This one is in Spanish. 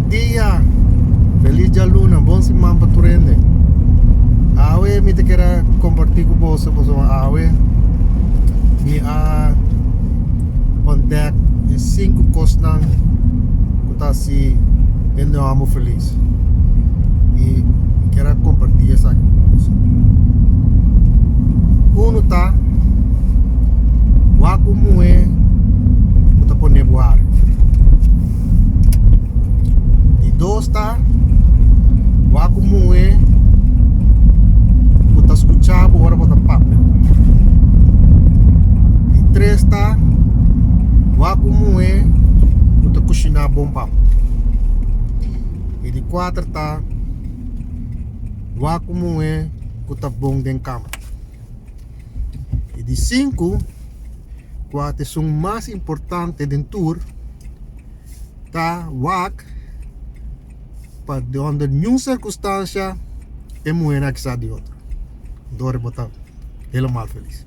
dia, feliz dia luna, bom semana para tu rende. Awe me te quero compartir com você, awe me a ontdek 5 coisas que tá se eu amo feliz. Me quero compartir essa coisa. Uno tá waku mue kuta pone buhari. E dois tá waku mue kuta escuchar agora bota papo. E três tá waku mue kuta cozinhar bom papo. E de quatro tá waku mue kuta bom den cama. E de 5, quatro são mais importantes do tour, tá wak para de onde nenhuma circunstância é moeda que sai de outra. Dore botar helemaal feliz.